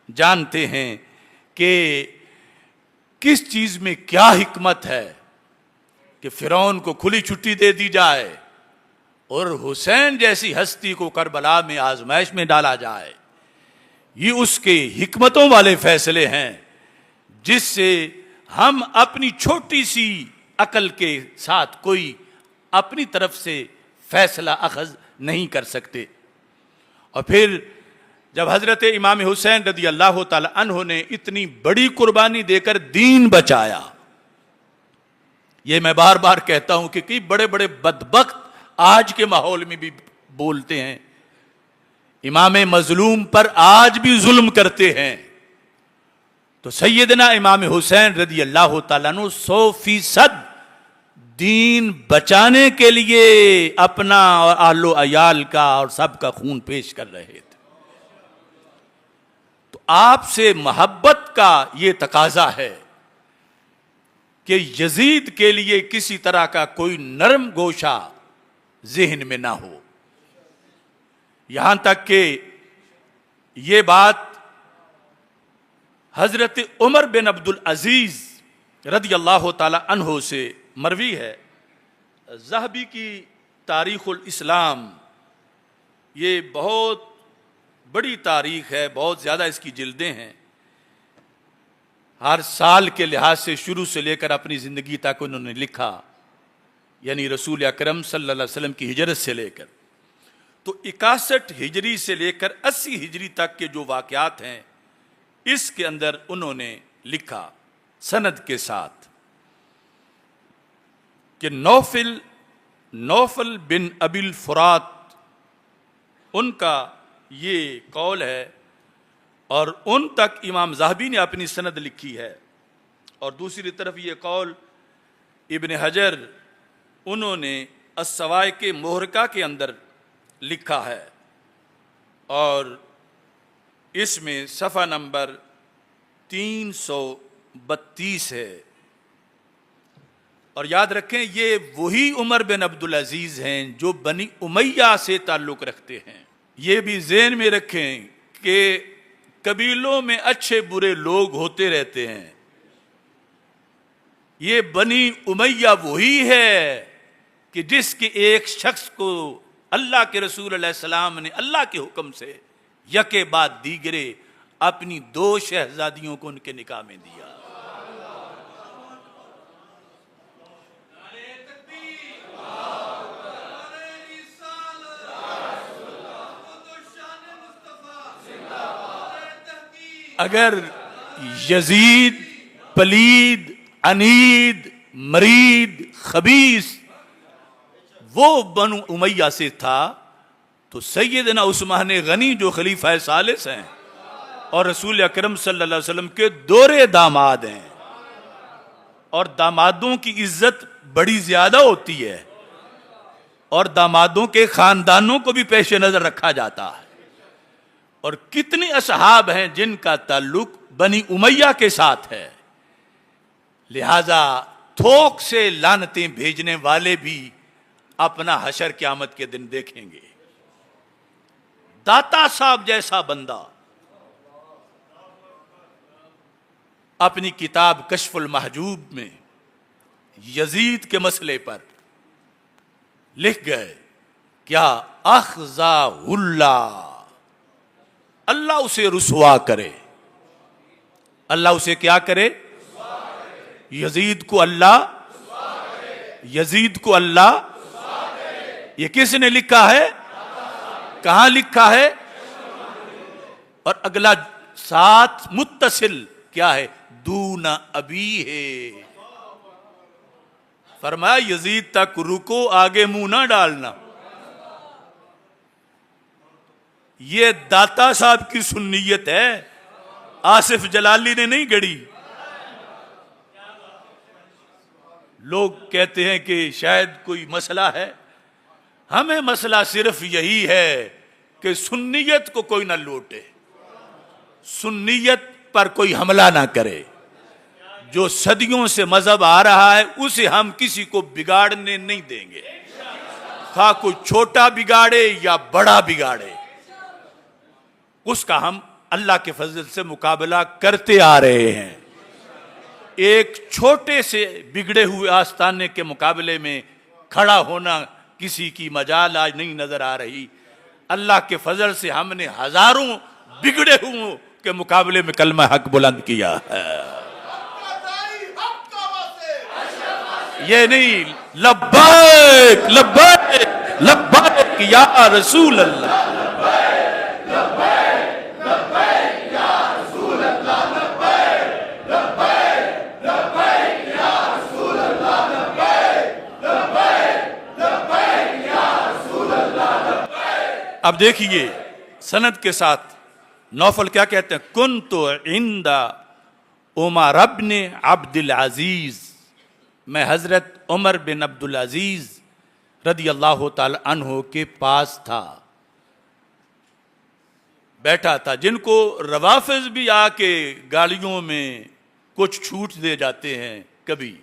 جانتے ہیں کہ کس چیز میں کیا حکمت ہے کہ فرعون کو کھلی چھٹی دے دی جائے اور حسین جیسی ہستی کو کربلا میں آزمائش میں ڈالا جائے. یہ اس کے حکمتوں والے فیصلے ہیں جس سے ہم اپنی چھوٹی سی عقل کے ساتھ کوئی اپنی طرف سے فیصلہ اخذ نہیں کر سکتے. اور پھر جب حضرت امام حسین رضی اللہ تعالی عنہ نے اتنی بڑی قربانی دے کر دین بچایا، یہ میں بار بار کہتا ہوں کہ کئی بڑے بڑے بدبخت آج کے ماحول میں بھی بولتے ہیں، امام مظلوم پر آج بھی ظلم کرتے ہیں. تو سیدنا امام حسین رضی اللہ تعالیٰ عنہ 100% دین بچانے کے لیے اپنا اور اہل و عیال کا اور سب کا خون پیش کر رہے تھے. تو آپ سے محبت کا یہ تقاضا ہے کہ یزید کے لیے کسی طرح کا کوئی نرم گوشہ ذہن میں نہ ہو. یہاں تک کہ یہ بات حضرت عمر بن عبد العزیز رضی اللہ تعالی عنہ سے مروی ہے. ذہبی کی تاریخ الاسلام یہ بہت بڑی تاریخ ہے، بہت زیادہ اس کی جلدیں ہیں. ہر سال کے لحاظ سے شروع سے لے کر اپنی زندگی تک انہوں نے لکھا، یعنی رسول اکرم صلی اللہ علیہ وسلم کی ہجرت سے لے کر تو 61 ہجری سے لے کر 80 ہجری تک کے جو واقعات ہیں اس کے اندر انہوں نے لکھا سند کے ساتھ کہ نوفل بن ابی الفرات ان کا یہ قول ہے، اور ان تک امام ذہبی نے اپنی سند لکھی ہے. اور دوسری طرف یہ قول ابن حجر انہوں نے السوائق محرقہ کے اندر لکھا ہے، اور اس میں صفحہ نمبر 332 ہے. اور یاد رکھیں یہ وہی عمر بن عبد العزیز ہیں جو بنی امیہ سے تعلق رکھتے ہیں. یہ بھی ذہن میں رکھیں کہ قبیلوں میں اچھے برے لوگ ہوتے رہتے ہیں. یہ بنی امیہ وہی ہے کہ جس کے ایک شخص کو اللہ کے رسول علیہ السلام نے اللہ کے حکم سے یکے بعد دیگرے اپنی 2 شہزادیوں کو ان کے نکاح میں دیا. اگر یزید پلید عنید مرید خبیث وہ بنو امیہ سے تھا تو سیدنا عثمان غنی جو خلیفہ ثالث ہیں اور رسول اکرم صلی اللہ علیہ وسلم کے دورے داماد ہیں، اور دامادوں کی عزت بڑی زیادہ ہوتی ہے اور دامادوں کے خاندانوں کو بھی پیش نظر رکھا جاتا ہے. اور کتنی اصحاب ہیں جن کا تعلق بنی امیہ کے ساتھ ہے. لہذا تھوک سے لعنتیں بھیجنے والے بھی اپنا حشر قیامت کے دن دیکھیں گے. داتا صاحب جیسا بندہ اپنی کتاب کشف المحجوب میں یزید کے مسئلے پر لکھ گئے کیا اخزا اللہ، اللہ اسے رسوا کرے. اللہ اسے کیا کرے؟ یزید کو اللہ، یزید کو اللہ. یہ کس نے لکھا ہے؟ کہاں لکھا ہے؟ اور اگلا ساتھ متصل کیا ہے؟ دون ابی ہے. فرمایا یزید تک رکو، آگے منہ نہ ڈالنا. یہ داتا صاحب کی سنیت ہے، آصف جلالی نے نہیں گڑی. لوگ کہتے ہیں کہ شاید کوئی مسئلہ ہے. ہمیں مسئلہ صرف یہی ہے کہ سنیت کو کوئی نہ لوٹے، سنیت پر کوئی حملہ نہ کرے. جو صدیوں سے مذہب آ رہا ہے اسے ہم کسی کو بگاڑنے نہیں دیں گے، خواہ کوئی چھوٹا بگاڑے یا بڑا بگاڑے، اس کا ہم اللہ کے فضل سے مقابلہ کرتے آ رہے ہیں. ایک چھوٹے سے بگڑے ہوئے آستانے کے مقابلے میں کھڑا ہونا کسی کی مجال آج نہیں نظر آ رہی. اللہ کے فضل سے ہم نے ہزاروں بگڑے ہوئے کے مقابلے میں کلمہ حق بلند کیا ہے. یہ نہیں لبیک لبیک لبیک یا رسول اللہ. اب دیکھیے سند کے ساتھ نوفل کیا کہتے ہیں. کنت عند عمر بن عبد العزیز، میں حضرت عمر بن عبد العزیز رضی اللہ تعالی عنہ کے پاس تھا، بیٹھا تھا، جن کو روافض بھی آ کے گالیوں میں کچھ چھوٹ دے جاتے ہیں کبھی،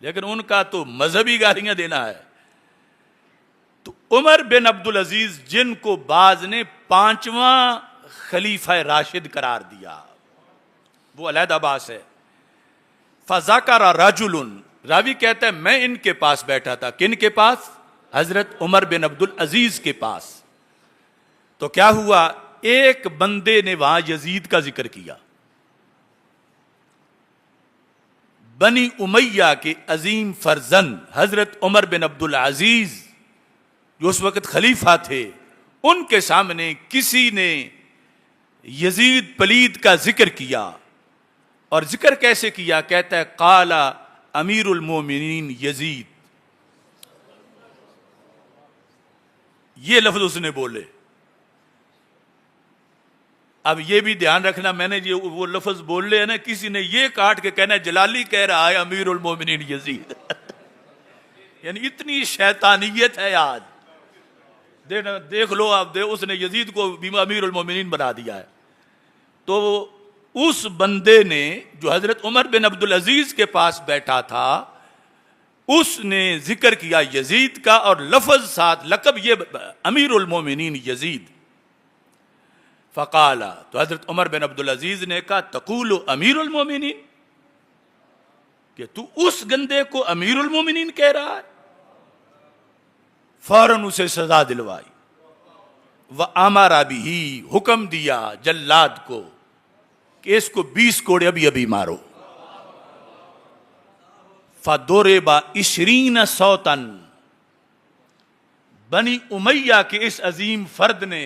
لیکن ان کا تو مذہبی گالیاں دینا ہے. تو عمر بن عبد العزیز جن کو بعض نے 5واں خلیفہ راشد قرار دیا، وہ علیحدہ باس ہے. فذکر رجل، راوی کہتا ہے میں ان کے پاس بیٹھا تھا. کن کے پاس؟ حضرت عمر بن عبد العزیز کے پاس. تو کیا ہوا، ایک بندے نے وہاں یزید کا ذکر کیا. بنی امیہ کے عظیم فرزند حضرت عمر بن عبد العزیز جو اس وقت خلیفہ تھے، ان کے سامنے کسی نے یزید پلید کا ذکر کیا. اور ذکر کیسے کیا؟ کہتا ہے قال امیر المومنین یزید، یہ لفظ اس نے بولے. اب یہ بھی دھیان رکھنا، میں نے جو وہ لفظ بول لے نا، کسی نے یہ کاٹ کے کہنا جلالی کہہ رہا ہے امیر المومنین یزید. یعنی اتنی شیطانیت ہے آج. دیکھ لو آپ، اس نے یزید کو امیر المومنین بنا دیا ہے. تو اس بندے نے جو حضرت عمر بن عبد العزیز کے پاس بیٹھا تھا، اس نے ذکر کیا یزید کا، اور لفظ ساتھ لقب یہ امیر المومنین یزید. فقال، تو حضرت عمر بن عبد العزیز نے کہا تقول امیر المومنین، کہ تو اس گندے کو امیر المومنین کہہ رہا ہے. فوراً اسے سزا دلوائی. وَأَمَرَ بِهِ، حکم دیا جلاد کو کہ اس کو 20 کوڑے ابھی ابھی مارو. فَضُرِبَ 20 صَوْتًا، بنی امیہ کے اس عظیم فرد نے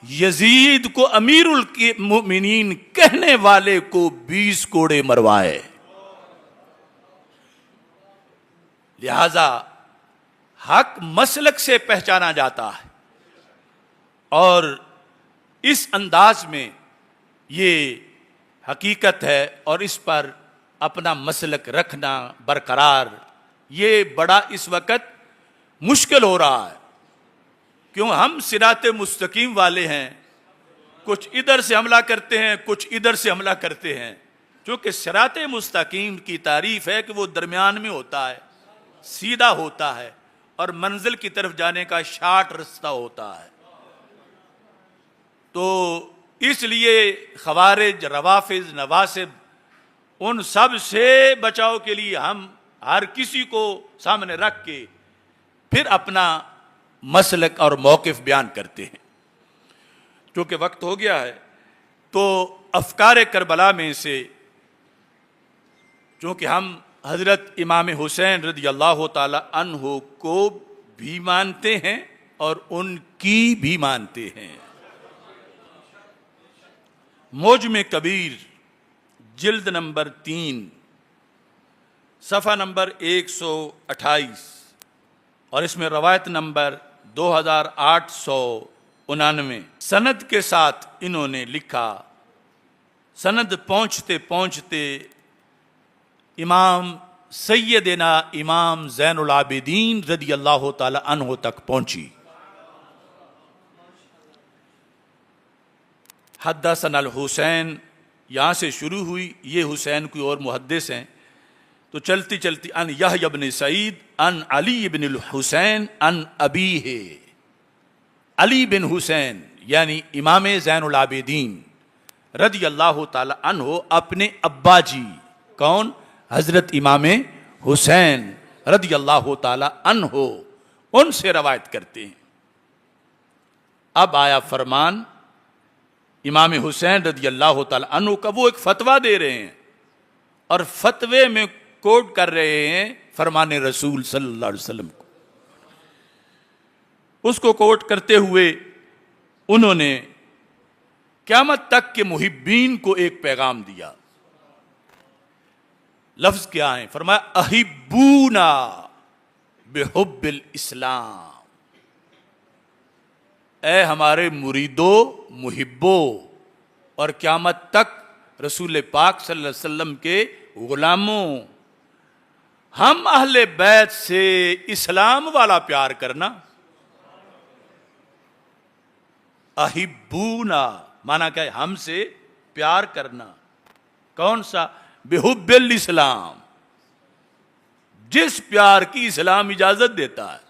یزید کو امیر المؤمنین کہنے والے کو 20 کوڑے مروائے. لہذا حق مسلک سے پہچانا جاتا ہے، اور اس انداز میں یہ حقیقت ہے، اور اس پر اپنا مسلک رکھنا برقرار یہ بڑا اس وقت مشکل ہو رہا ہے. کیوں؟ ہم صراط مستقیم والے ہیں، کچھ ادھر سے حملہ کرتے ہیں، کچھ ادھر سے حملہ کرتے ہیں. چونکہ صراط مستقیم کی تعریف ہے کہ وہ درمیان میں ہوتا ہے، سیدھا ہوتا ہے، اور منزل کی طرف جانے کا شارٹ رستہ ہوتا ہے. تو اس لیے خوارج، روافض، نواسب، ان سب سے بچاؤ کے لیے ہم ہر کسی کو سامنے رکھ کے پھر اپنا مسلک اور موقف بیان کرتے ہیں. چونکہ وقت ہو گیا ہے تو افکار کربلا میں سے، چونکہ ہم حضرت امام حسین رضی اللہ تعالی عنہ کو بھی مانتے ہیں اور ان کی بھی مانتے ہیں. معجم کبیر جلد نمبر 3 صفحہ نمبر 128، اور اس میں روایت نمبر 2899 سند کے ساتھ انہوں نے لکھا. سند پہنچتے پہنچتے امام سیدنا امام زین العابدین رضی اللہ تعالی عنہ تک پہنچی. حدثنا الحسین، یہاں سے شروع ہوئی. یہ حسین کوئی اور محدث ہیں، تو چلتی چلتی ان یحییٰ بن سعید ان علی بن الحسین ان ابیہ. علی بن حسین یعنی امام زین العابدین رضی اللہ تعالی عنہ اپنے ابا جی کون؟ حضرت امام حسین رضی اللہ تعالی عنہ ان سے روایت کرتے ہیں۔ اب آیا فرمان امام حسین رضی اللہ تعالی عنہ کا، وہ ایک فتویٰ دے رہے ہیں اور فتوے میں کوٹ کر رہے ہیں فرمان رسول صلی اللہ علیہ وسلم کو۔ اس کو کوٹ کرتے ہوئے انہوں نے قیامت تک کے محبین کو ایک پیغام دیا۔ لفظ کیا ہیں؟ فرمایا احبونا بحب الاسلام، اے ہمارے مریدو محبو اور قیامت تک رسول پاک صلی اللہ علیہ وسلم کے غلاموں، ہم اہل بیت سے اسلام والا پیار کرنا۔ احبونا مانا کیا ہے؟ ہم سے پیار کرنا۔ کون سا؟ بحب الاسلام، جس پیار کی اسلام اجازت دیتا ہے۔